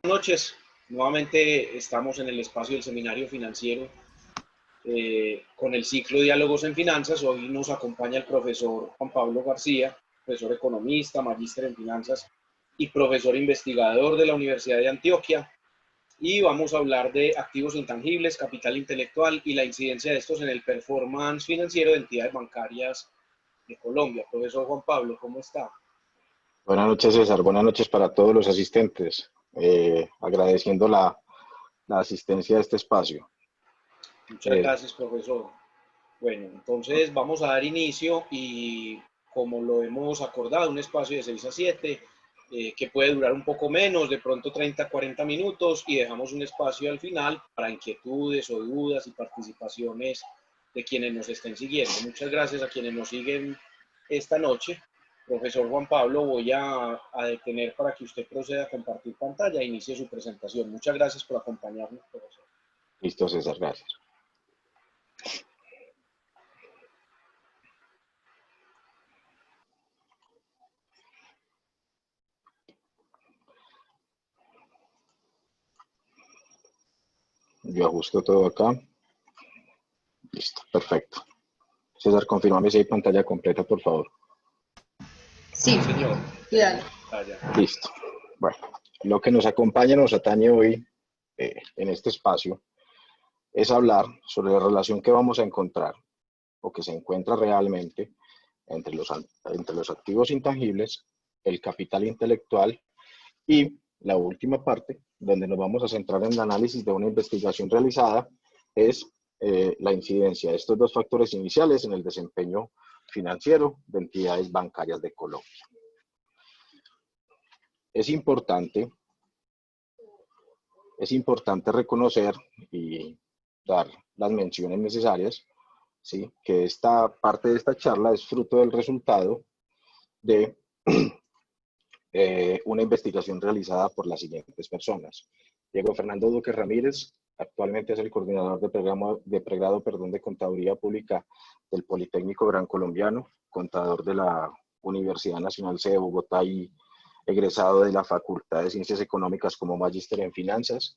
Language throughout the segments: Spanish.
Noches. Nuevamente estamos en el espacio del seminario financiero con el ciclo Diálogos en Finanzas. Hoy nos acompaña el profesor Juan Pablo García, profesor economista, magíster en finanzas y profesor investigador de la Universidad de Antioquia. Y vamos a hablar de activos intangibles, capital intelectual y la incidencia de estos en el performance financiero de entidades bancarias de Colombia. Profesor Juan Pablo, ¿cómo está? Buenas noches, César. Buenas noches para todos los asistentes. Agradeciendo la asistencia a este espacio. Muchas gracias, profesor. Bueno, entonces vamos a dar inicio y como lo hemos acordado, un espacio de 6 a 7, que puede durar un poco menos, de pronto 30 a 40 minutos, y dejamos un espacio al final para inquietudes o dudas y participaciones de quienes nos estén siguiendo. Muchas gracias a quienes nos siguen esta noche. Profesor Juan Pablo, voy a detener para que usted proceda a compartir pantalla e inicie su presentación. Muchas gracias por acompañarnos, profesor. Listo, César, gracias. Yo ajusto todo acá. Listo, perfecto. César, confírmame si hay pantalla completa, por favor. Sí, señor. Dale. Listo. Bueno, lo que nos acompaña, nos atañe hoy en este espacio es hablar sobre la relación que vamos a encontrar o que se encuentra realmente entre los activos intangibles, el capital intelectual y la última parte, donde nos vamos a centrar en el análisis de una investigación realizada, es la incidencia de estos dos factores iniciales en el desempeño financiero de entidades bancarias de Colombia. Es importante reconocer y dar las menciones necesarias, ¿sí? Que esta parte de esta charla es fruto del resultado de una investigación realizada por las siguientes personas. Diego Fernando Duque Ramírez, actualmente es el coordinador de pregrado de Contaduría Pública del Politécnico Gran Colombiano, contador de la Universidad Nacional C de Bogotá y egresado de la Facultad de Ciencias Económicas como magíster en finanzas.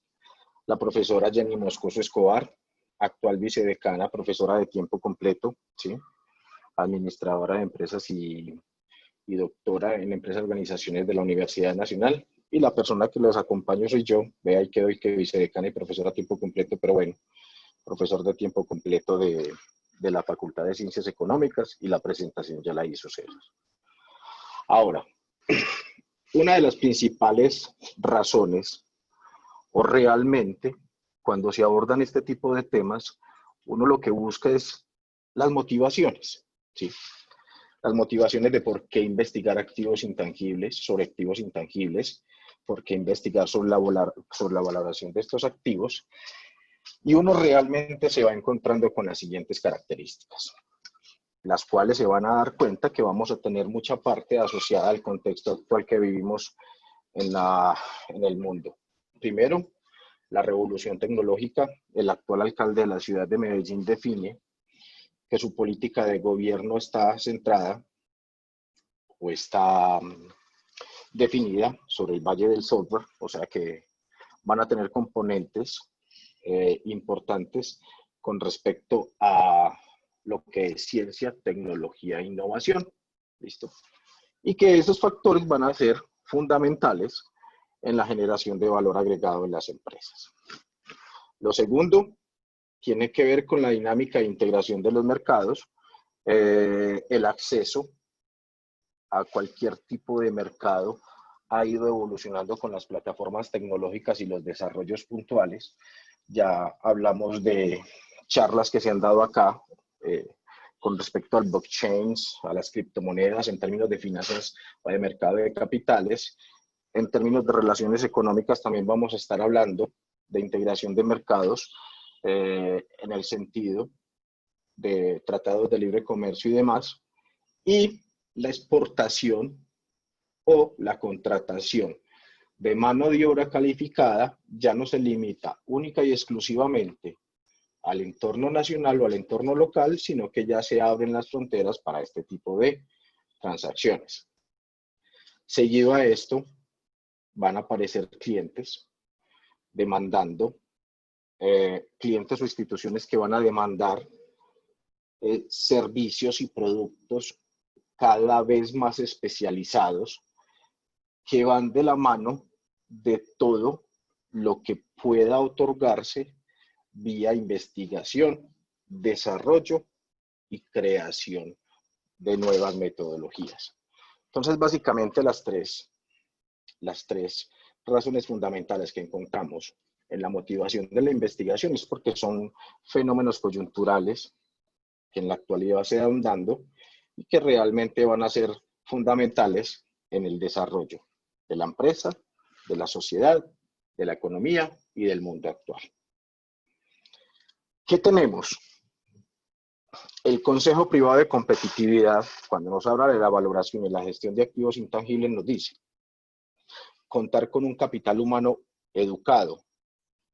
La profesora Jenny Moscoso Escobar, actual vicedecana, profesora de tiempo completo, ¿sí? Administradora de empresas y doctora en empresas y organizaciones de la Universidad Nacional. Y la persona que los acompaño soy yo, vea ahí que doy que vicedecana y profesora a tiempo completo, pero bueno, profesor de tiempo completo de la Facultad de Ciencias Económicas, y la presentación ya la hizo César. Ahora, una de las principales razones, o realmente, cuando se abordan este tipo de temas, uno lo que busca es las motivaciones, ¿sí? Las motivaciones de por qué investigar activos intangibles, sobre activos intangibles, por qué investigar sobre la valoración de estos activos, y uno realmente se va encontrando con las siguientes características, las cuales se van a dar cuenta que vamos a tener mucha parte asociada al contexto actual que vivimos en el mundo. Primero, la revolución tecnológica. El actual alcalde de la ciudad de Medellín define que su política de gobierno está centrada o está definida sobre el Valle del Software, o sea que van a tener componentes importantes con respecto a lo que es ciencia, tecnología e innovación. ¿Listo? Y que esos factores van a ser fundamentales en la generación de valor agregado en las empresas. Lo segundo tiene que ver con la dinámica de integración de los mercados, el acceso a cualquier tipo de mercado ha ido evolucionando con las plataformas tecnológicas y los desarrollos puntuales. Ya hablamos de charlas que se han dado acá con respecto al blockchain, a las criptomonedas, en términos de finanzas o de mercado de capitales. En términos de relaciones económicas también vamos a estar hablando de integración de mercados en el sentido de tratados de libre comercio y demás, y la exportación o la contratación de mano de obra calificada ya no se limita única y exclusivamente al entorno nacional o al entorno local, sino que ya se abren las fronteras para este tipo de transacciones. Seguido a esto, van a aparecer clientes demandando, clientes o instituciones que van a demandar servicios y productos cada vez más especializados que van de la mano de todo lo que pueda otorgarse vía investigación, desarrollo y creación de nuevas metodologías. Entonces, básicamente las tres razones fundamentales que encontramos en la motivación de la investigación es porque son fenómenos coyunturales que en la actualidad se van dando y que realmente van a ser fundamentales en el desarrollo de la empresa, de la sociedad, de la economía y del mundo actual. ¿Qué tenemos? El Consejo Privado de Competitividad, cuando nos habla de la valoración y la gestión de activos intangibles, nos dice contar con un capital humano educado,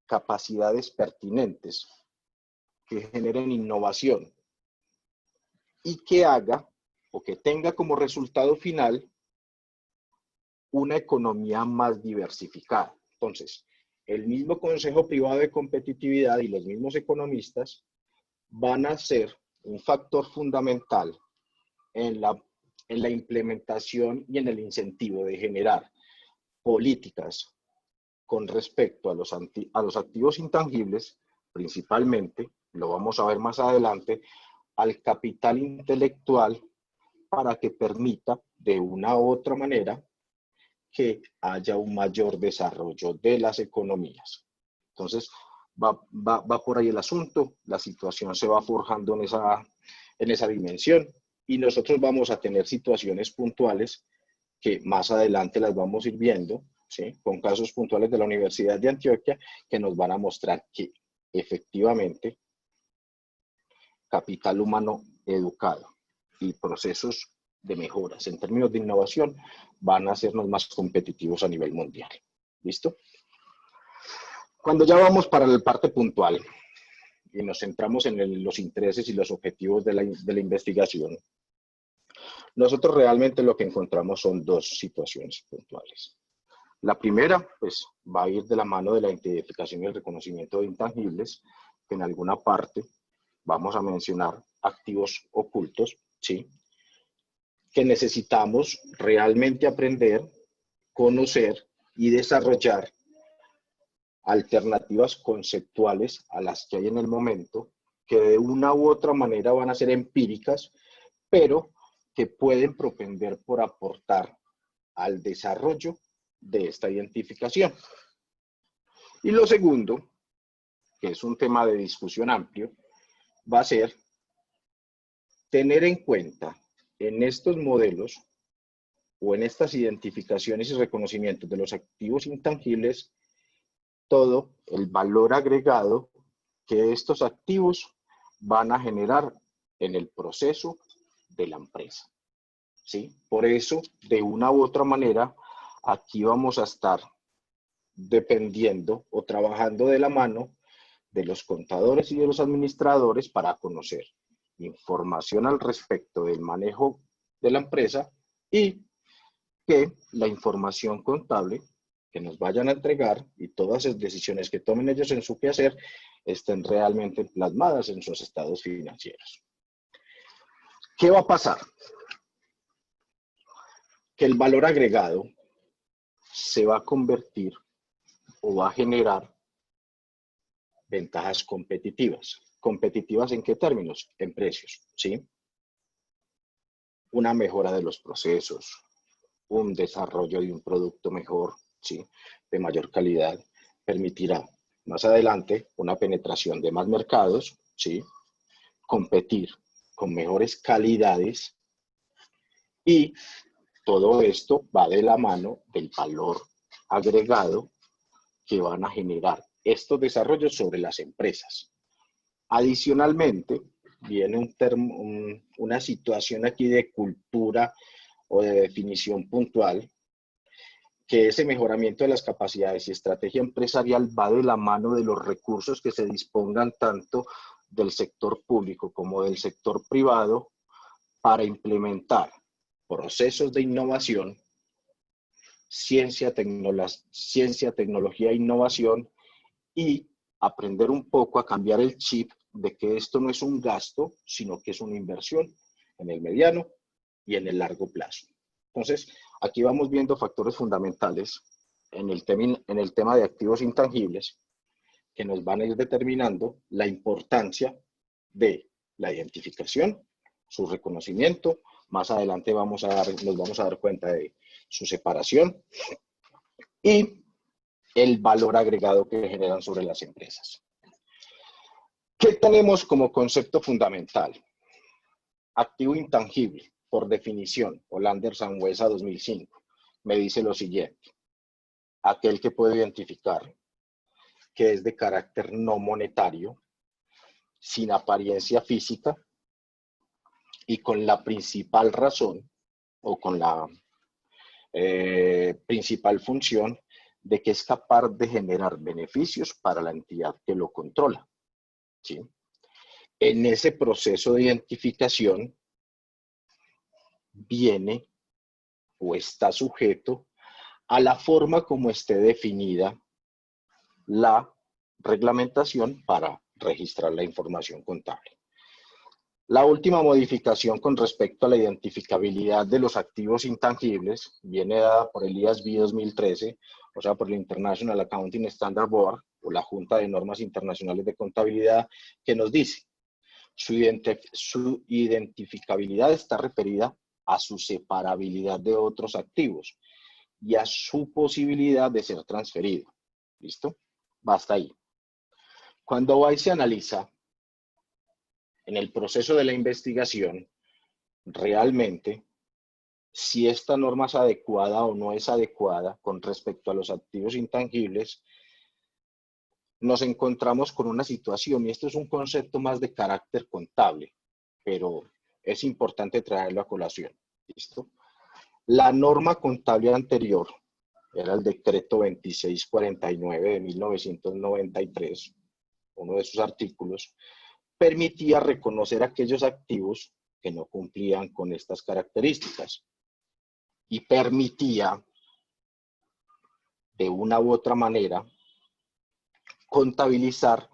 capacidades pertinentes, que generen innovación y que haga o que tenga como resultado final una economía más diversificada. Entonces, el mismo Consejo Privado de Competitividad y los mismos economistas van a ser un factor fundamental en la implementación y en el incentivo de generar políticas con respecto a los activos intangibles, principalmente, lo vamos a ver más adelante, al capital intelectual para que permita de una u otra manera que haya un mayor desarrollo de las economías. Entonces, va por ahí el asunto, la situación se va forjando en esa dimensión y nosotros vamos a tener situaciones puntuales que más adelante las vamos a ir viendo, ¿sí? Con casos puntuales de la Universidad de Antioquia que nos van a mostrar que efectivamente capital humano educado y procesos de mejoras en términos de innovación van a hacernos más competitivos a nivel mundial. ¿Listo? Cuando ya vamos para la parte puntual y nos centramos en los intereses y los objetivos de la investigación, nosotros realmente lo que encontramos son dos situaciones puntuales. La primera, pues, va a ir de la mano de la identificación y el reconocimiento de intangibles, que en alguna parte vamos a mencionar activos ocultos, ¿sí? Que necesitamos realmente aprender, conocer y desarrollar alternativas conceptuales a las que hay en el momento, que de una u otra manera van a ser empíricas, pero que pueden propender por aportar al desarrollo de esta identificación. Y lo segundo, que es un tema de discusión amplio, va a ser tener en cuenta en estos modelos o en estas identificaciones y reconocimientos de los activos intangibles todo el valor agregado que estos activos van a generar en el proceso de la empresa, ¿sí? Por eso, de una u otra manera, aquí vamos a estar dependiendo o trabajando de la mano de los contadores y de los administradores para conocer información al respecto del manejo de la empresa y que la información contable que nos vayan a entregar y todas las decisiones que tomen ellos en su quehacer estén realmente plasmadas en sus estados financieros. ¿Qué va a pasar? Que el valor agregado se va a convertir o va a generar ventajas competitivas. ¿Competitivas en qué términos? En precios, ¿sí? Una mejora de los procesos, un desarrollo de un producto mejor, ¿sí? De mayor calidad, permitirá más adelante una penetración de más mercados, ¿sí? Competir con mejores calidades y todo esto va de la mano del valor agregado que van a generar estos desarrollos sobre las empresas. Adicionalmente, viene una situación aquí de cultura o de definición puntual, que ese mejoramiento de las capacidades y estrategia empresarial va de la mano de los recursos que se dispongan tanto del sector público como del sector privado para implementar procesos de innovación, ciencia, tecnología e innovación y aprender un poco a cambiar el chip de que esto no es un gasto, sino que es una inversión en el mediano y en el largo plazo. Entonces, aquí vamos viendo factores fundamentales en el tema de activos intangibles que nos van a ir determinando la importancia de la identificación, su reconocimiento. Más adelante nos vamos a dar cuenta de su separación y el valor agregado que generan sobre las empresas. ¿Qué tenemos como concepto fundamental? Activo intangible, por definición, Hollander Sangüesa 2005, me dice lo siguiente: aquel que puede identificar que es de carácter no monetario, sin apariencia física y con la principal razón o con la principal función de que es capaz de generar beneficios para la entidad que lo controla, ¿sí? En ese proceso de identificación viene o está sujeto a la forma como esté definida la reglamentación para registrar la información contable. La última modificación con respecto a la identificabilidad de los activos intangibles viene dada por el IASB 2013, o sea, por el International Accounting Standard Board, o la Junta de Normas Internacionales de Contabilidad, que nos dice: su identificabilidad está referida a su separabilidad de otros activos y a su posibilidad de ser transferido. ¿Listo? Basta ahí. Cuando va y se analiza en el proceso de la investigación, realmente, si esta norma es adecuada o no es adecuada con respecto a los activos intangibles, nos encontramos con una situación, y esto es un concepto más de carácter contable, pero es importante traerlo a colación. ¿Listo? La norma contable anterior era el decreto 2649 de 1993, uno de sus artículos, permitía reconocer aquellos activos que no cumplían con estas características y permitía, de una u otra manera, contabilizar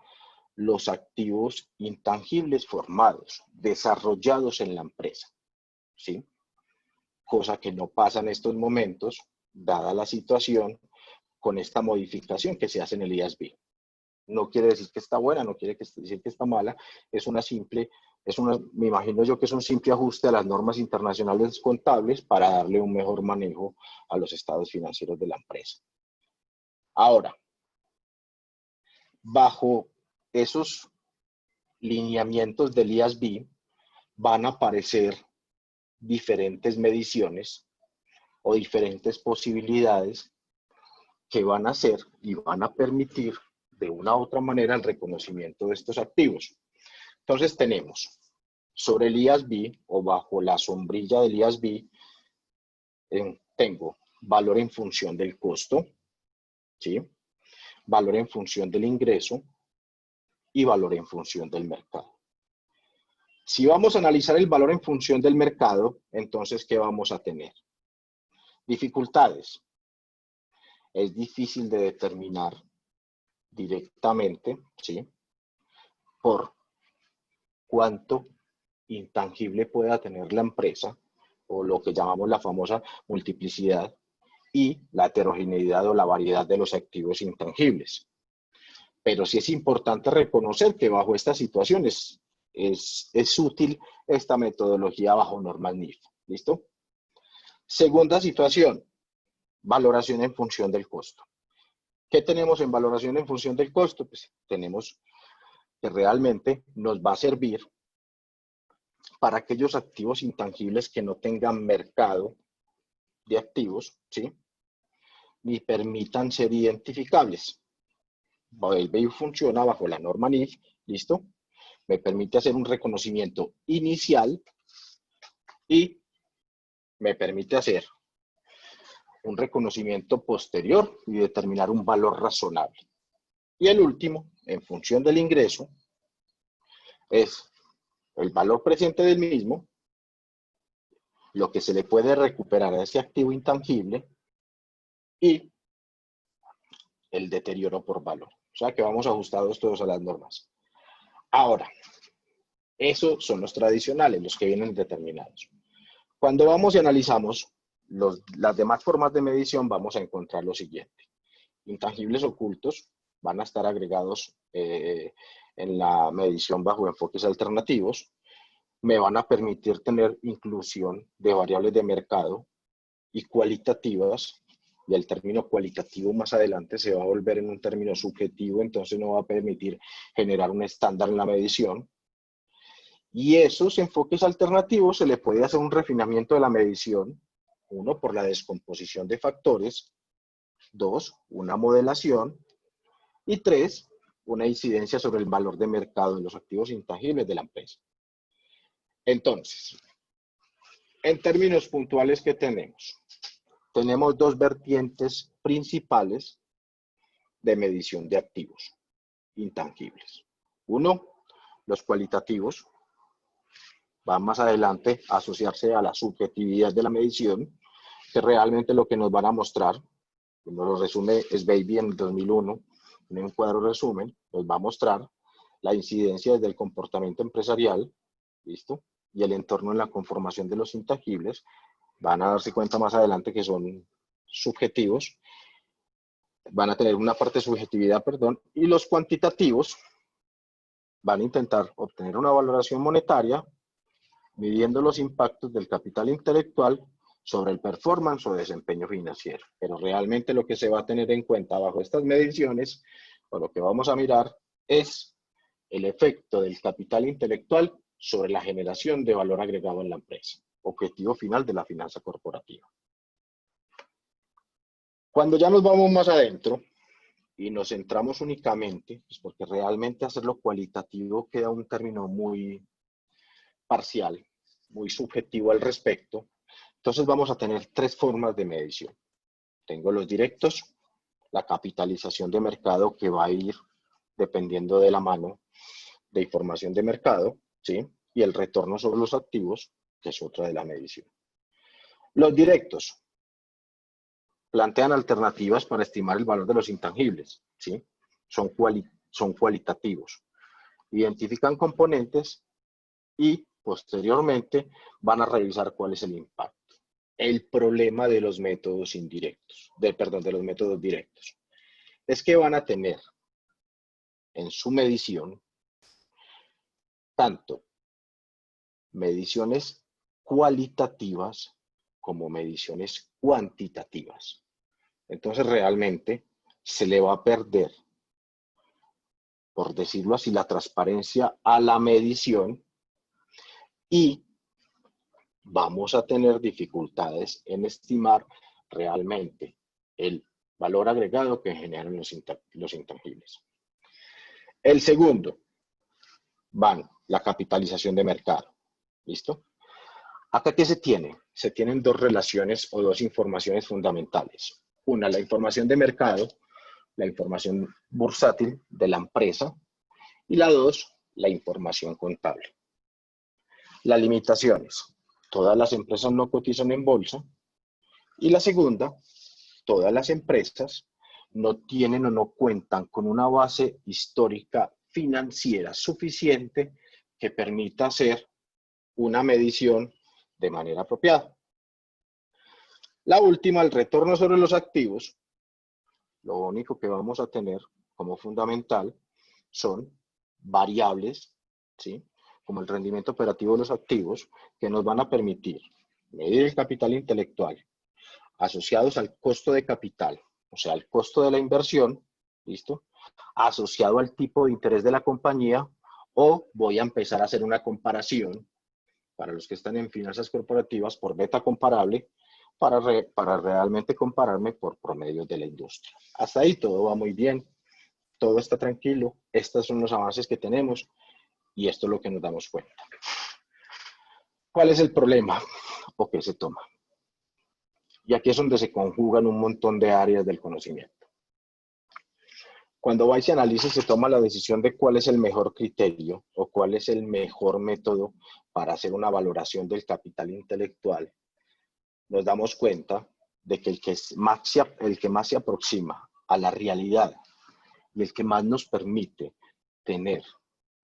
los activos intangibles formados, desarrollados en la empresa, ¿sí? Cosa que no pasa en estos momentos, dada la situación, con esta modificación que se hace en el IASB. No quiere decir que está buena, no quiere decir que está mala, me imagino yo que es un simple ajuste a las normas internacionales contables para darle un mejor manejo a los estados financieros de la empresa. Ahora, bajo esos lineamientos del IASB van a aparecer diferentes mediciones o diferentes posibilidades que van a hacer y van a permitir de una u otra manera el reconocimiento de estos activos. Entonces tenemos sobre el IASB o bajo la sombrilla del IASB, tengo valor en función del costo, ¿sí? Valor en función del ingreso y valor en función del mercado. Si vamos a analizar el valor en función del mercado, entonces, ¿qué vamos a tener? Dificultades. Es difícil de determinar directamente, ¿sí? Por cuánto intangible pueda tener la empresa, o lo que llamamos la famosa multiplicidad, y la heterogeneidad o la variedad de los activos intangibles. Pero sí es importante reconocer que bajo estas situaciones es útil esta metodología bajo normas NIF. ¿Listo? Segunda situación, valoración en función del costo. ¿Qué tenemos en valoración en función del costo? Pues tenemos que realmente nos va a servir para aquellos activos intangibles que no tengan mercado de activos, ¿sí? Ni permitan ser identificables. Vuelve y funciona bajo la norma NIF, ¿listo? Me permite hacer un reconocimiento inicial y me permite hacer un reconocimiento posterior y determinar un valor razonable. Y el último, en función del ingreso, es el valor presente del mismo, lo que se le puede recuperar a ese activo intangible y el deterioro por valor. O sea que vamos ajustados todos a las normas. Ahora, esos son los tradicionales, los que vienen determinados. Cuando vamos y analizamos las demás formas de medición, vamos a encontrar lo siguiente. Intangibles ocultos van a estar agregados en la medición bajo enfoques alternativos. Me van a permitir tener inclusión de variables de mercado y cualitativas, y el término cualitativo más adelante se va a volver en un término subjetivo, entonces no va a permitir generar un estándar en la medición. Y esos enfoques alternativos se le puede hacer un refinamiento de la medición, uno, por la descomposición de factores, dos, una modelación, y tres, una incidencia sobre el valor de mercado de los activos intangibles de la empresa. Entonces, en términos puntuales que tenemos dos vertientes principales de medición de activos intangibles. Uno, los cualitativos, van más adelante a asociarse a la subjetividad de la medición, que realmente lo que nos van a mostrar, nos lo resume Sveigby en el 2001, en un cuadro resumen, nos va a mostrar la incidencia desde el comportamiento empresarial, ¿listo? Y el entorno en la conformación de los intangibles. Van a darse cuenta más adelante que son subjetivos, van a tener una parte de subjetividad, perdón, y los cuantitativos van a intentar obtener una valoración monetaria midiendo los impactos del capital intelectual sobre el performance o desempeño financiero. Pero realmente lo que se va a tener en cuenta bajo estas mediciones, o lo que vamos a mirar, es el efecto del capital intelectual sobre la generación de valor agregado en la empresa, objetivo final de la finanza corporativa. Cuando ya nos vamos más adentro y nos centramos únicamente, pues porque realmente hacerlo cualitativo queda un término muy parcial, muy subjetivo al respecto, entonces vamos a tener tres formas de medición. Tengo los directos, la capitalización de mercado que va a ir dependiendo de la mano de información de mercado, ¿sí? Y el retorno sobre los activos, que es otra de la medición. Los directos plantean alternativas para estimar el valor de los intangibles, ¿sí? Son cualitativos. Identifican componentes y posteriormente van a revisar cuál es el impacto. El problema de los métodos indirectos, de los métodos directos, es que van a tener en su medición tanto mediciones cualitativas como mediciones cuantitativas. Entonces realmente se le va a perder, por decirlo así, la transparencia a la medición y vamos a tener dificultades en estimar realmente el valor agregado que generan los intangibles. El segundo, la capitalización de mercado. ¿Listo? Acá, ¿qué se tiene? Se tienen dos relaciones o dos informaciones fundamentales. Una, la información de mercado, la información bursátil de la empresa, y la dos, la información contable. Las limitaciones. Todas las empresas no cotizan en bolsa. Y la segunda, todas las empresas no tienen o no cuentan con una base histórica financiera suficiente que permita hacer una medición de manera apropiada. La última, el retorno sobre los activos, lo único que vamos a tener como fundamental son variables, ¿sí? Como el rendimiento operativo de los activos, que nos van a permitir medir el capital intelectual asociados al costo de capital, o sea, al costo de la inversión, ¿listo? Asociado al tipo de interés de la compañía, o voy a empezar a hacer una comparación para los que están en finanzas corporativas por beta comparable, para realmente compararme por promedios de la industria. Hasta ahí todo va muy bien, todo está tranquilo, estos son los avances que tenemos y esto es lo que nos damos cuenta. ¿Cuál es el problema o qué se toma? Y aquí es donde se conjugan un montón de áreas del conocimiento. Cuando vais y analiza, se toma la decisión de cuál es el mejor criterio o cuál es el mejor método para hacer una valoración del capital intelectual. Nos damos cuenta de que el que más se aproxima a la realidad y el que más nos permite tener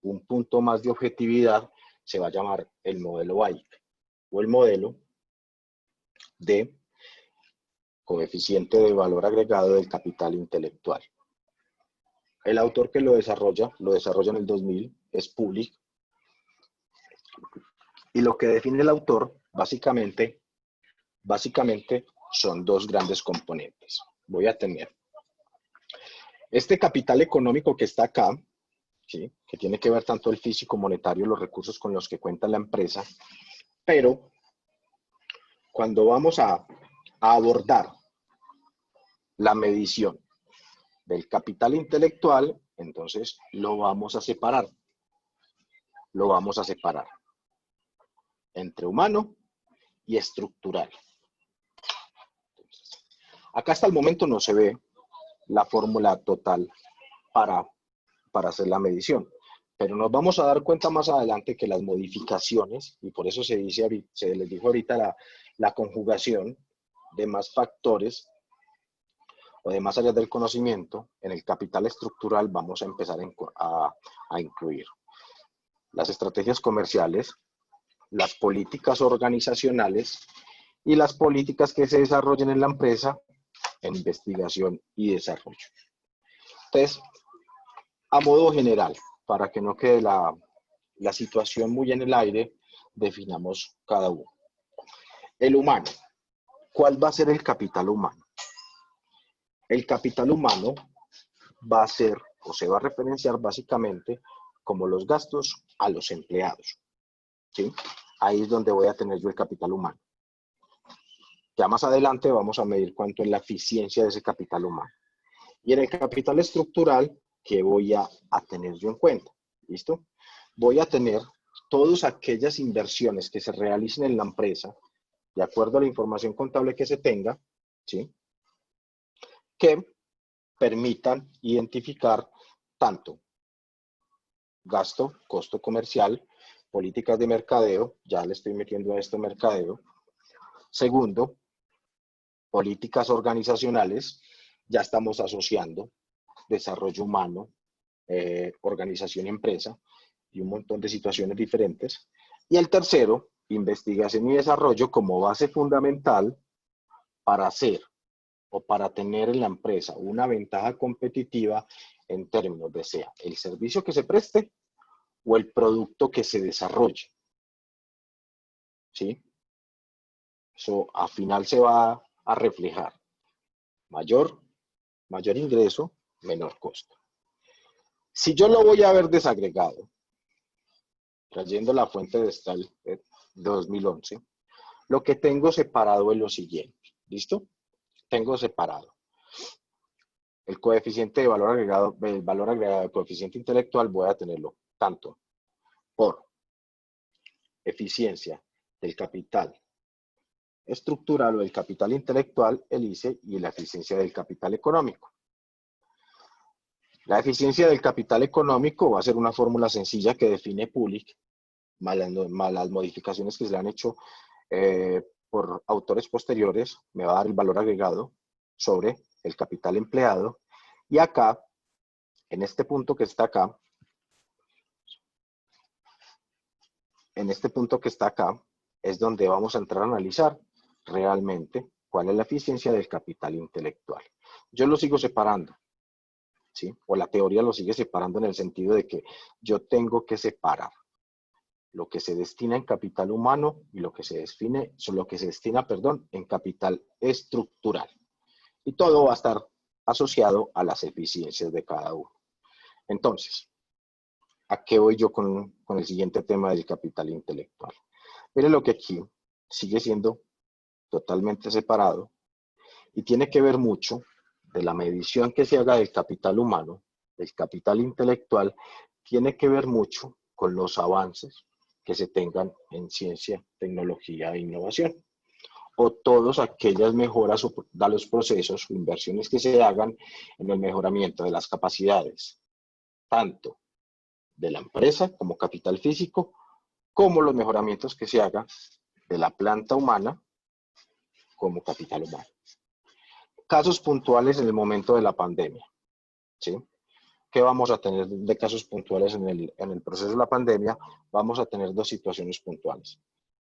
un punto más de objetividad se va a llamar el modelo BAIC o el modelo de coeficiente de valor agregado del capital intelectual. El autor que lo desarrolla en el 2000, es Public, y lo que define el autor básicamente son dos grandes componentes. Voy a tener este capital económico que está acá, ¿sí?, que tiene que ver tanto el físico, monetario, los recursos con los que cuenta la empresa, pero cuando vamos a abordar la medición del capital intelectual, entonces lo vamos a separar. Lo vamos a separar entre humano y estructural. Acá hasta el momento no se ve la fórmula total para hacer la medición, pero nos vamos a dar cuenta más adelante que las modificaciones, y por eso se les dijo ahorita la conjugación de más factores o de más áreas del conocimiento, en el capital estructural vamos a empezar a incluir las estrategias comerciales, las políticas organizacionales y las políticas que se desarrollen en la empresa en investigación y desarrollo. Entonces, a modo general, para que no quede la situación muy en el aire, definamos cada uno. El humano. ¿Cuál va a ser el capital humano? El capital humano va a ser, o se va a referenciar básicamente como los gastos a los empleados, ¿sí? Ahí es donde voy a tener yo el capital humano. Ya más adelante vamos a medir cuánto es la eficiencia de ese capital humano. Y en el capital estructural, ¿qué voy a tener yo en cuenta? ¿Listo? Voy a tener todas aquellas inversiones que se realicen en la empresa, de acuerdo a la información contable que se tenga, ¿sí?, que permitan identificar tanto gasto, costo comercial, políticas de mercadeo, ya le estoy metiendo a esto mercadeo. Segundo, políticas organizacionales, ya estamos asociando desarrollo humano, organización y empresa, y un montón de situaciones diferentes. Y el tercero, investigación y desarrollo como base fundamental para hacer o para tener en la empresa una ventaja competitiva en términos de sea el servicio que se preste o el producto que se desarrolle. ¿Sí? Eso al final se va a reflejar mayor ingreso, menor costo. Si yo lo voy a ver desagregado, trayendo la fuente de Stahl de 2011, lo que tengo separado es lo siguiente. ¿Listo? Tengo separado el coeficiente de valor agregado, el valor agregado del coeficiente intelectual, voy a tenerlo tanto por eficiencia del capital estructural o del capital intelectual, el ICE, y la eficiencia del capital económico. La eficiencia del capital económico va a ser una fórmula sencilla que define Public, más las modificaciones que se le han hecho por autores posteriores, me va a dar el valor agregado sobre el capital empleado. Y acá, en este punto que está acá, es donde vamos a entrar a analizar realmente cuál es la eficiencia del capital intelectual. Yo lo sigo separando, ¿sí? O la teoría lo sigue separando en el sentido de que yo tengo que separar lo que se destina en capital humano y lo que se destina en capital estructural. Y todo va a estar asociado a las eficiencias de cada uno. Entonces, ¿a qué voy yo con el siguiente tema del capital intelectual? Miren lo que aquí sigue siendo totalmente separado y tiene que ver mucho de la medición que se haga del capital humano, del capital intelectual, tiene que ver mucho con los avances que se tengan en ciencia, tecnología e innovación, o todas aquellas mejoras de los procesos o inversiones que se hagan en el mejoramiento de las capacidades, tanto de la empresa como capital físico, como los mejoramientos que se hagan de la planta humana como capital humano. Casos puntuales en el momento de la pandemia, ¿sí? ¿Qué vamos a tener de casos puntuales en el proceso de la pandemia? Vamos a tener dos situaciones puntuales.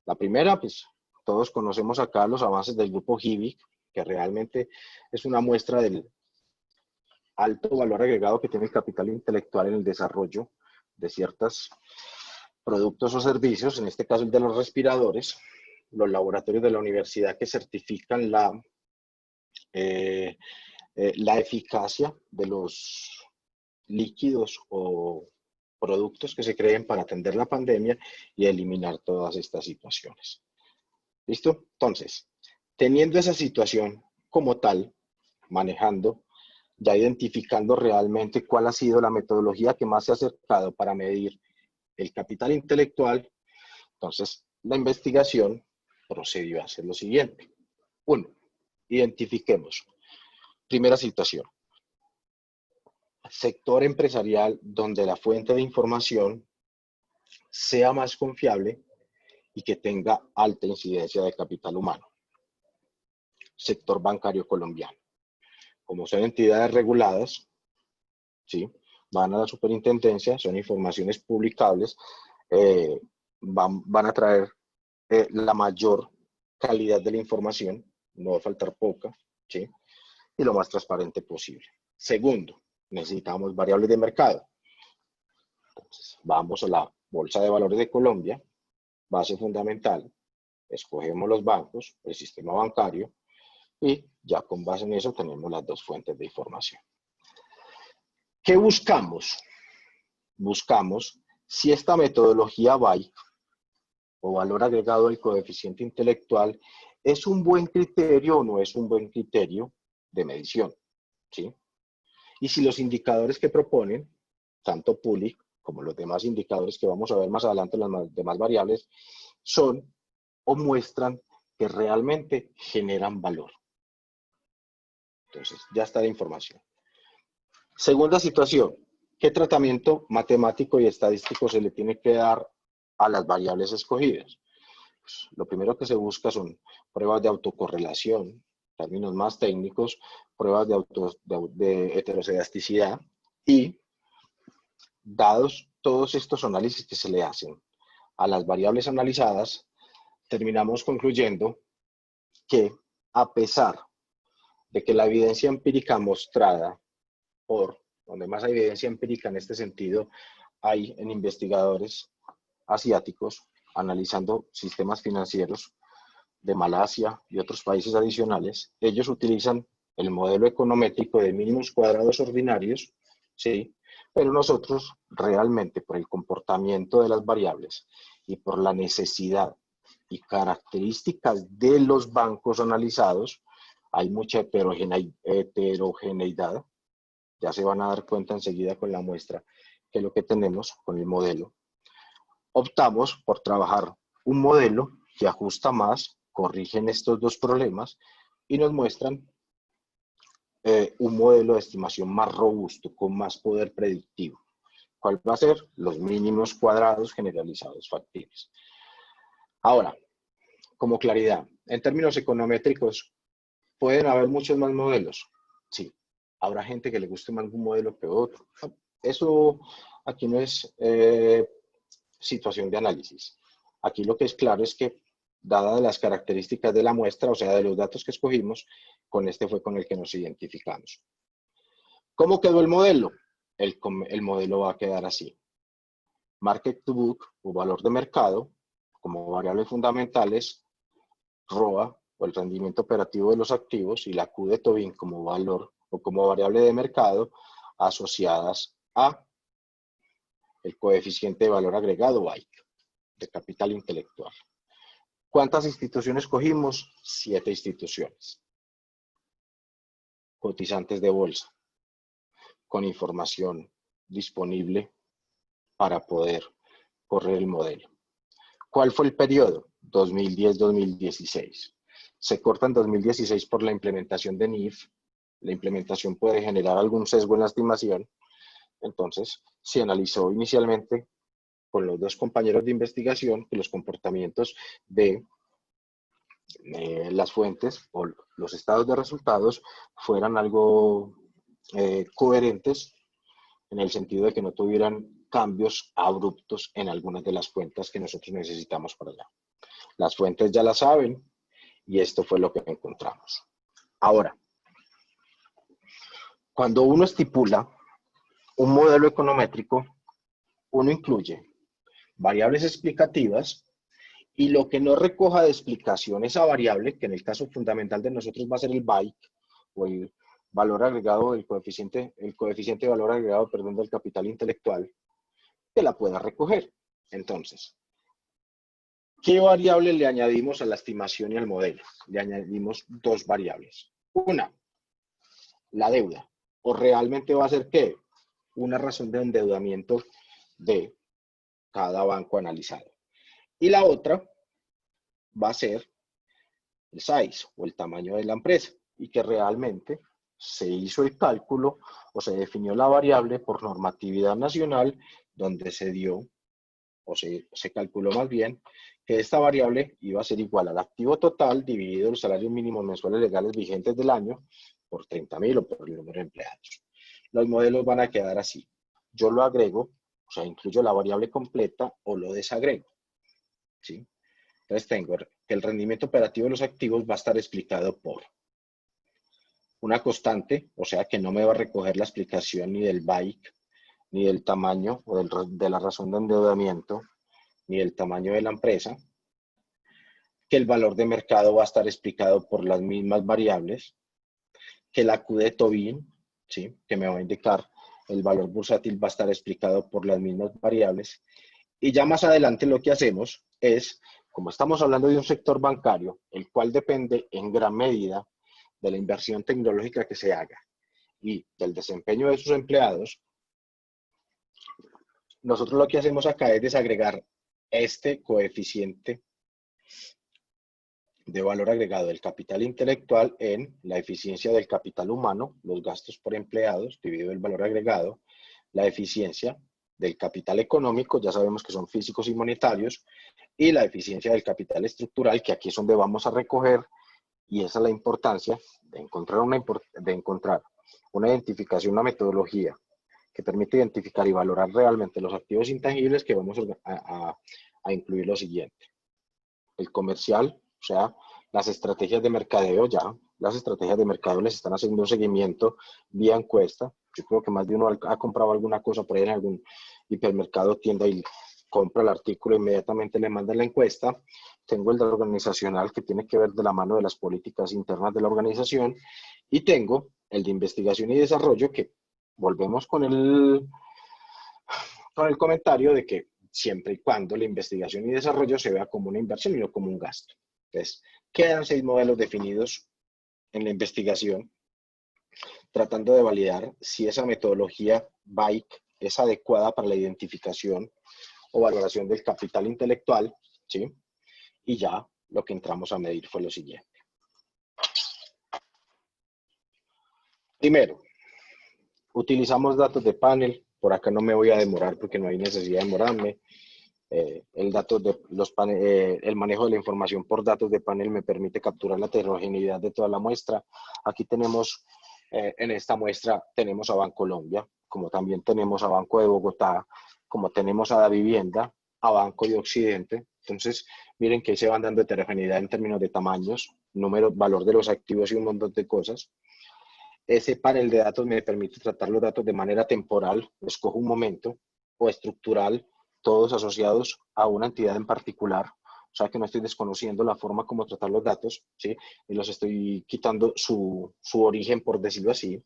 La primera, pues todos conocemos acá los avances del grupo HIVIC, que realmente es una muestra del alto valor agregado que tiene el capital intelectual en el desarrollo de ciertos productos o servicios, en este caso el de los respiradores, los laboratorios de la universidad que certifican la eficacia de los líquidos o productos que se creen para atender la pandemia y eliminar todas estas situaciones. ¿Listo? Entonces, teniendo esa situación como tal, manejando, ya identificando realmente cuál ha sido la metodología que más se ha acercado para medir el capital intelectual, entonces la investigación procedió a hacer lo siguiente. Uno, identifiquemos. Primera situación. Sector empresarial donde la fuente de información sea más confiable y que tenga alta incidencia de capital humano. Sector bancario colombiano. Como son entidades reguladas, ¿sí? Van a la superintendencia, son informaciones publicables, van a traer la mayor calidad de la información, no va a faltar poca, ¿sí? Y lo más transparente posible. Segundo, necesitamos variables de mercado. Entonces, vamos a la Bolsa de Valores de Colombia, base fundamental, escogemos los bancos, el sistema bancario, y ya con base en eso tenemos las dos fuentes de información. ¿Qué buscamos? Buscamos si esta metodología BAIC, o valor agregado del coeficiente intelectual, es un buen criterio o no es un buen criterio de medición, ¿sí? Y si los indicadores que proponen, tanto PULIC como los demás indicadores que vamos a ver más adelante, las demás variables, son o muestran que realmente generan valor. Entonces, ya está la información. Segunda situación, ¿qué tratamiento matemático y estadístico se le tiene que dar a las variables escogidas? Pues, lo primero que se busca son pruebas de autocorrelación, términos más técnicos, pruebas de heteroscedasticidad y dados todos estos análisis que se le hacen a las variables analizadas, terminamos concluyendo que a pesar de que la evidencia empírica mostrada donde más hay evidencia empírica en este sentido, hay en investigadores asiáticos analizando sistemas financieros de Malasia y otros países adicionales, ellos utilizan el modelo econométrico de mínimos cuadrados ordinarios, ¿sí? Pero nosotros realmente por el comportamiento de las variables y por la necesidad y características de los bancos analizados, hay mucha heterogeneidad. Ya se van a dar cuenta enseguida con la muestra que lo que tenemos con el modelo. Optamos por trabajar un modelo que ajusta más, corrigen estos dos problemas y nos muestran un modelo de estimación más robusto, con más poder predictivo. ¿Cuál va a ser? Los mínimos cuadrados generalizados factibles. Ahora, como claridad, en términos econométricos, ¿pueden haber muchos más modelos? Sí. Habrá gente que le guste más un modelo que otro. Eso aquí no es situación de análisis. Aquí lo que es claro es que, dadas las características de la muestra, o sea, de los datos que escogimos, con este fue con el que nos identificamos. ¿Cómo quedó el modelo? El modelo va a quedar así. Market to book, o valor de mercado, como variables fundamentales, ROA, o el rendimiento operativo de los activos, y la Q de Tobin como valor o como variable de mercado, asociadas a el coeficiente de valor agregado, BAIC, de capital intelectual. ¿Cuántas instituciones cogimos? 7 instituciones. Cotizantes de bolsa, con información disponible para poder correr el modelo. ¿Cuál fue el periodo? 2010-2016. Se corta en 2016 por la implementación de NIF. La implementación puede generar algún sesgo en la estimación. Entonces, se analizó inicialmente con los dos compañeros de investigación que los comportamientos de las fuentes o los estados de resultados fueran algo coherentes en el sentido de que no tuvieran cambios abruptos en algunas de las cuentas que nosotros necesitamos para allá. Las fuentes ya las saben y esto fue lo que encontramos. Ahora, cuando uno estipula un modelo econométrico, uno incluye variables explicativas y lo que no recoja de explicación esa variable, que en el caso fundamental de nosotros va a ser el BAIC, o el valor agregado del coeficiente, el coeficiente de valor agregado, perdón, del capital intelectual, que la pueda recoger. Entonces, ¿qué variable le añadimos a la estimación y al modelo? Le añadimos dos variables. Una, la deuda. ¿O realmente va a ser qué? Una razón de endeudamiento de cada banco analizado. Y la otra va a ser el size o el tamaño de la empresa y que realmente se hizo el cálculo o se definió la variable por normatividad nacional donde se dio o se calculó más bien que esta variable iba a ser igual al activo total dividido los salarios mínimos mensuales legales vigentes del año por 30.000 o por el número de empleados. Los modelos van a quedar así. Yo lo agrego, o sea, incluyo la variable completa o lo desagrego, ¿sí? Entonces tengo que el rendimiento operativo de los activos va a estar explicado por una constante, o sea que no me va a recoger la explicación ni del BAIC, ni del tamaño o de la razón de endeudamiento, ni del tamaño de la empresa, que el valor de mercado va a estar explicado por las mismas variables, que la Q de Tobin, ¿sí? Que me va a indicar el valor bursátil va a estar explicado por las mismas variables, y ya más adelante lo que hacemos es, como estamos hablando de un sector bancario, el cual depende en gran medida de la inversión tecnológica que se haga y del desempeño de sus empleados, nosotros lo que hacemos acá es desagregar este coeficiente de valor agregado del capital intelectual en la eficiencia del capital humano, los gastos por empleados, dividido el valor agregado, la eficiencia del capital económico, ya sabemos que son físicos y monetarios, y la eficiencia del capital estructural, que aquí es donde vamos a recoger, y esa es la importancia de encontrar una identificación, una metodología que permite identificar y valorar realmente los activos intangibles, que vamos a incluir lo siguiente. El comercial, o sea, las estrategias de mercadeo, ya las estrategias de mercadeo les están haciendo un seguimiento vía encuesta. Yo creo que más de uno ha comprado alguna cosa por ahí en algún hipermercado, tienda y compra el artículo, inmediatamente le mandan la encuesta. Tengo el de organizacional que tiene que ver de la mano de las políticas internas de la organización y tengo el de investigación y desarrollo que volvemos con el comentario de que siempre y cuando la investigación y desarrollo se vea como una inversión y no como un gasto. Entonces, quedan 6 modelos definidos en la investigación, tratando de validar si esa metodología BAIC es adecuada para la identificación o valoración del capital intelectual, ¿sí? Y ya lo que entramos a medir fue lo siguiente. Primero, utilizamos datos de panel. Por acá no me voy a demorar porque no hay necesidad de demorarme. El manejo de la información por datos de panel me permite capturar la heterogeneidad de toda la muestra. Aquí tenemos, en esta muestra, tenemos a Bancolombia, como también tenemos a Banco de Bogotá, como tenemos a Davivienda, a Banco de Occidente. Entonces, miren que ahí se van dando heterogeneidad en términos de tamaños, número, valor de los activos y un montón de cosas. Ese panel de datos me permite tratar los datos de manera temporal, escojo un momento, o estructural, todos asociados a una entidad en particular, o sea que no estoy desconociendo la forma como tratar los datos, ¿sí? Y los estoy quitando su origen, por decirlo así.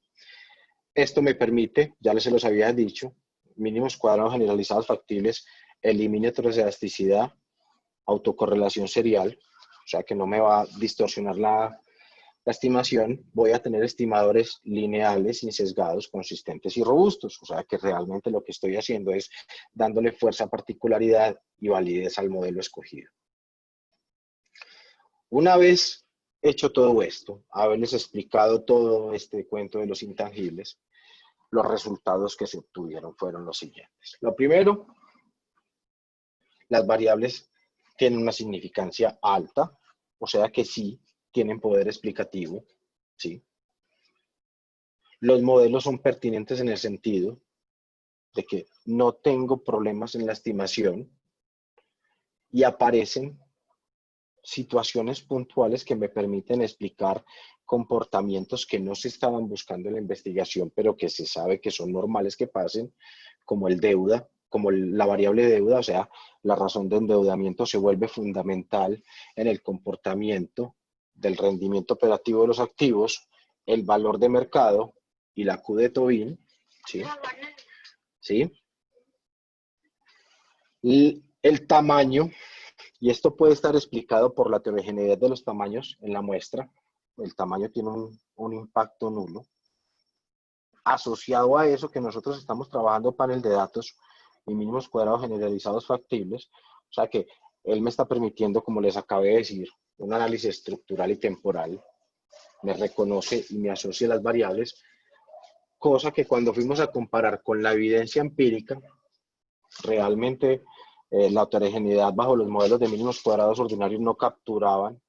Esto me permite, ya se los había dicho, mínimos cuadrados generalizados factibles, elimine heterocedasticidad, autocorrelación serial, o sea que no me va a distorsionar la estimación, voy a tener estimadores lineales, insesgados, consistentes y robustos. O sea que realmente lo que estoy haciendo es dándole fuerza, particularidad y validez al modelo escogido. Una vez hecho todo esto, haberles explicado todo este cuento de los intangibles, los resultados que se obtuvieron fueron los siguientes. Lo primero, las variables tienen una significancia alta, o sea que sí tienen poder explicativo, ¿sí? Los modelos son pertinentes en el sentido de que no tengo problemas en la estimación y aparecen situaciones puntuales que me permiten explicar comportamientos que no se estaban buscando en la investigación, pero que se sabe que son normales que pasen, como el deuda, como la variable deuda, o sea, la razón de endeudamiento se vuelve fundamental en el comportamiento del rendimiento operativo de los activos, el valor de mercado y la Q de Tobin, ¿sí? ¿Sí? Y el tamaño, y esto puede estar explicado por la heterogeneidad de los tamaños en la muestra. El tamaño tiene un impacto nulo. Asociado a eso que nosotros estamos trabajando panel de datos y mínimos cuadrados generalizados factibles, o sea que él me está permitiendo, como les acabé de decir, un análisis estructural y temporal, me reconoce y me asocia las variables, cosa que cuando fuimos a comparar con la evidencia empírica, realmente la heterogeneidad bajo los modelos de mínimos cuadrados ordinarios no capturaban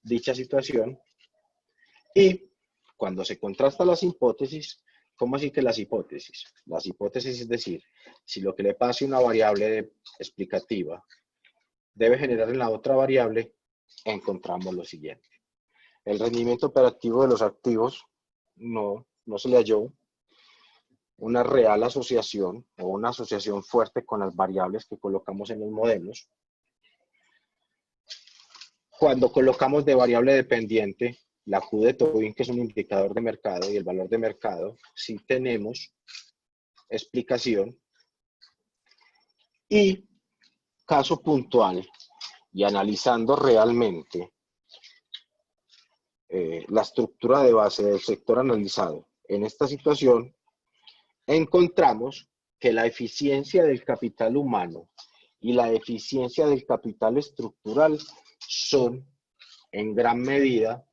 dicha situación. Y cuando se contrasta las hipótesis, ¿cómo así que las hipótesis? Las hipótesis es decir, si lo que le pase a una variable explicativa debe generar en la otra variable, encontramos lo siguiente. El rendimiento operativo de los activos no se le halló una real asociación o una asociación fuerte con las variables que colocamos en los modelos. Cuando colocamos de variable dependiente la Q de Tobin, que es un indicador de mercado, y el valor de mercado, sí tenemos explicación. Y caso puntual, y analizando realmente la estructura de base del sector analizado en esta situación, encontramos que la eficiencia del capital humano y la eficiencia del capital estructural son en gran medida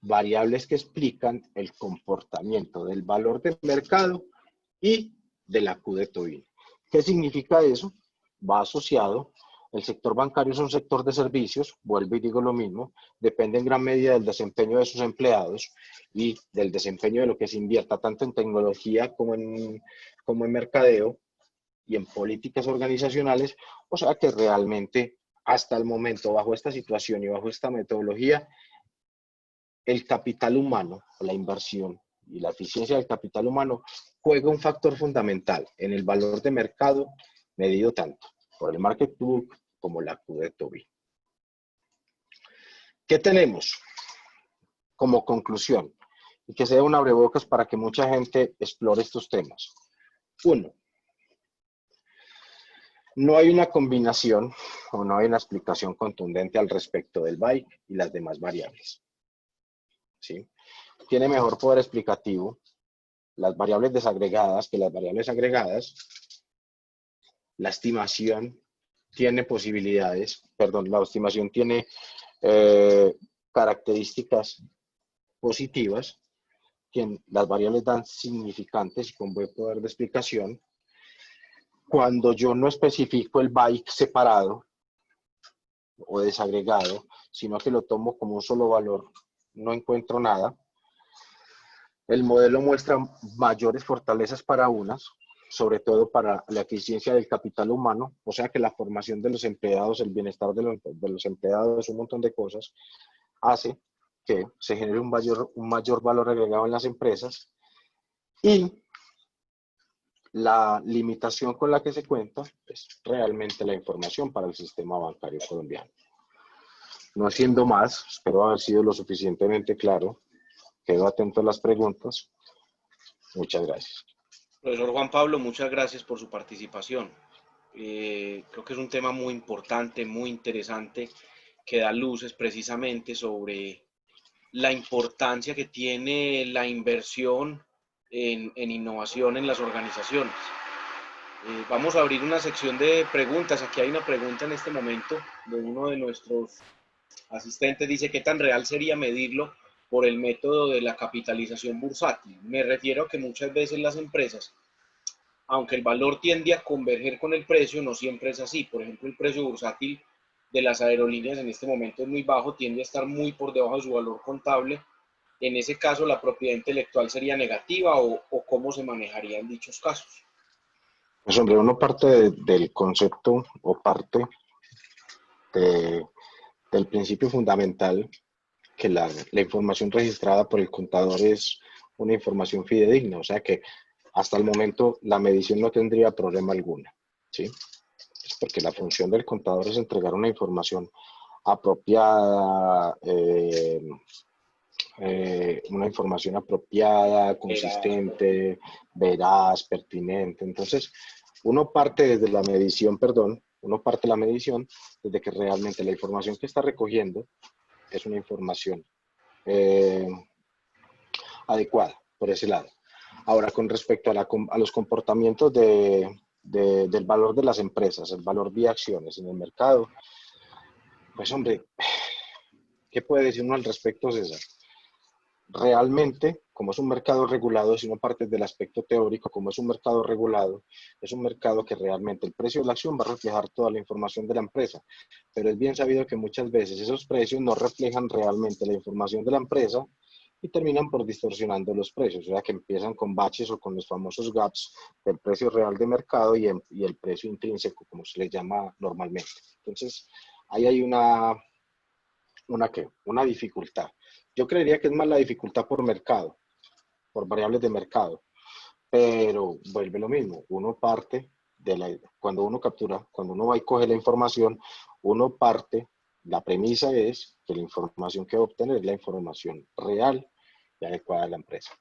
variables que explican el comportamiento del valor de mercado y de la Q de Tobin. ¿Qué significa eso? Va asociado. El sector bancario es un sector de servicios, vuelvo y digo lo mismo, depende en gran medida del desempeño de sus empleados y del desempeño de lo que se invierta tanto en tecnología como en mercadeo y en políticas organizacionales, o sea que realmente hasta el momento, bajo esta situación y bajo esta metodología, el capital humano, la inversión y la eficiencia del capital humano juega un factor fundamental en el valor de mercado medido tanto por el market book como la Q de Tobin. ¿Qué tenemos como conclusión? Y que sea un abrebocas para que mucha gente explore estos temas. Uno, no hay una combinación o no hay una explicación contundente al respecto del BAIC y las demás variables. ¿Sí? Tiene mejor poder explicativo las variables desagregadas que las variables agregadas. La estimación tiene posibilidades, perdón, la estimación tiene características positivas, las variables dan significantes y con buen poder de explicación. Cuando yo no especifico el BAIC separado o desagregado, sino que lo tomo como un solo valor, no encuentro nada. El modelo muestra mayores fortalezas para unas, sobre todo para la eficiencia del capital humano, o sea que la formación de los empleados, el bienestar de los empleados, un montón de cosas, hace que se genere un mayor valor agregado en las empresas, y la limitación con la que se cuenta es realmente la información para el sistema bancario colombiano. No siendo más, espero haber sido lo suficientemente claro. Quedo atento a las preguntas. Muchas gracias. Profesor Juan Pablo, muchas gracias por su participación. Creo que es un tema muy importante, muy interesante, que da luces precisamente sobre la importancia que tiene la inversión en innovación en las organizaciones. Vamos a abrir una sección de preguntas. Aquí hay una pregunta en este momento de uno de nuestros asistentes. Dice, ¿qué tan real sería medirlo por el método de la capitalización bursátil? Me refiero a que muchas veces las empresas, aunque el valor tiende a converger con el precio, no siempre es así. Por ejemplo, el precio bursátil de las aerolíneas en este momento es muy bajo, tiende a estar muy por debajo de su valor contable. En ese caso, ¿la propiedad intelectual sería negativa o cómo se manejaría en dichos casos? Pues hombre, uno parte del concepto o parte de- del principio fundamental que la información registrada por el contador es una información fidedigna, o sea que hasta el momento la medición no tendría problema alguno, ¿sí? Es porque la función del contador es entregar una información apropiada, consistente, veraz, pertinente. Entonces, uno parte desde la medición, perdón, uno parte la medición desde que realmente la información que está recogiendo es una información eh, adecuada por ese lado. Ahora, con respecto a los comportamientos del valor de las empresas, el valor vía acciones en el mercado, pues hombre, ¿qué puede decir uno al respecto, César? Realmente, como es un mercado regulado, si no partes del aspecto teórico, como es un mercado regulado, es un mercado que realmente el precio de la acción va a reflejar toda la información de la empresa, pero es bien sabido que muchas veces esos precios no reflejan realmente la información de la empresa y terminan por distorsionando los precios, o sea que empiezan con baches o con los famosos gaps del precio real de mercado y el precio intrínseco, como se le llama normalmente. Entonces, ahí hay una dificultad. Yo creería que es más la dificultad por mercado, por variables de mercado, pero vuelve lo mismo, uno parte cuando uno captura, cuando uno va y coge la información, uno parte, la premisa es que la información que va a obtener es la información real y adecuada de la empresa.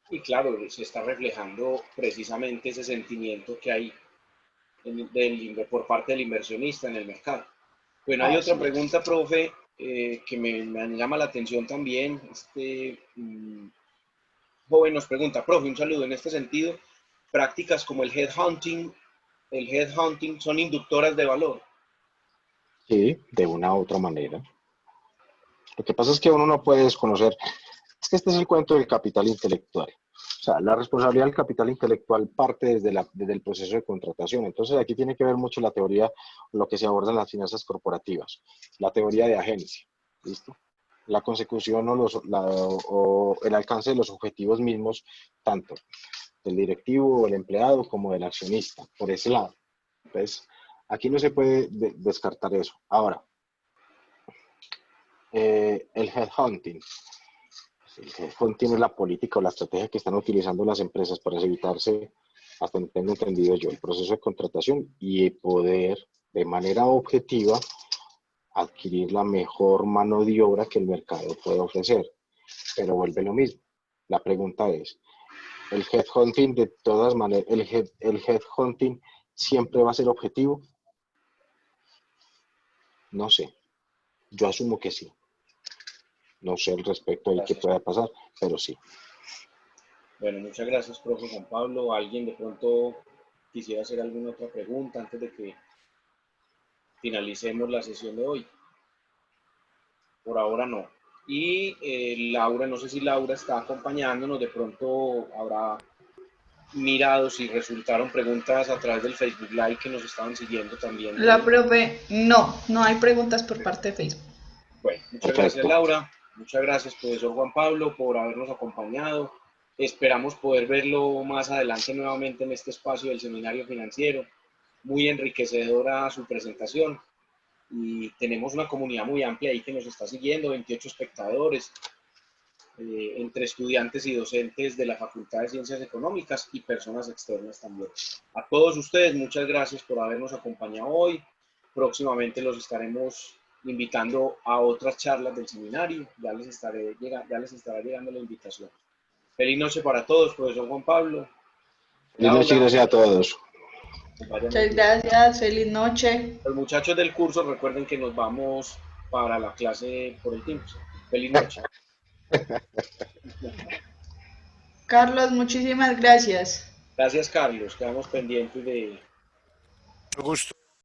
Y claro, se está reflejando precisamente ese sentimiento que hay por parte del inversionista en el mercado. Bueno, hay otra Así es. pregunta, profe, que me llama la atención también. Joven nos pregunta, profe, un saludo en este sentido. Prácticas como el headhunting son inductoras de valor. Sí, de una u otra manera. Lo que pasa es que uno no puede desconocer, es que este es el cuento del capital intelectual. O sea, la responsabilidad del capital intelectual parte desde el proceso de contratación. Entonces, aquí tiene que ver mucho la teoría, lo que se aborda en las finanzas corporativas, la teoría de agencia, ¿listo? La consecución o el alcance de los objetivos mismos, tanto del directivo o el empleado como del accionista, por ese lado. Entonces, aquí no se puede descartar eso. Ahora, el headhunting. El headhunting es la política o la estrategia que están utilizando las empresas para evitarse, hasta donde tengo entendido yo, el proceso de contratación y poder de manera objetiva adquirir la mejor mano de obra que el mercado puede ofrecer. Pero vuelve lo mismo. La pregunta es, ¿el headhunting de todas maneras, el headhunting siempre va a ser objetivo? No sé. Yo asumo que sí. No sé al respecto ahí qué Gracias. pueda pasar, pero sí. Bueno, muchas gracias, profe Juan Pablo. ¿Alguien de pronto quisiera hacer alguna otra pregunta antes de que finalicemos la sesión de hoy? Por ahora no. Y Laura, no sé si Laura está acompañándonos, de pronto habrá mirado si resultaron preguntas a través del Facebook Live que nos estaban siguiendo también La de... profe, no hay preguntas por parte de Facebook. Bueno, muchas gracias Perfecto. Laura, muchas gracias profesor Juan Pablo por habernos acompañado. Esperamos poder verlo más adelante nuevamente en este espacio del seminario financiero. Muy enriquecedora su presentación y tenemos una comunidad muy amplia ahí que nos está siguiendo, 28 espectadores, entre estudiantes y docentes de la Facultad de Ciencias Económicas y personas externas también. A todos ustedes, muchas gracias por habernos acompañado hoy. Próximamente los estaremos invitando a otras charlas del seminario. Ya les estará llegando la invitación. Feliz noche para todos, profesor Juan Pablo, Feliz noche y Laura, gracias a todos. que vaya muy Muchas bien. gracias, feliz noche. Los muchachos del curso recuerden que nos vamos para la clase por el Teams. Feliz noche. Carlos, muchísimas gracias. Gracias, Carlos. Quedamos pendientes de, Mucho gusto.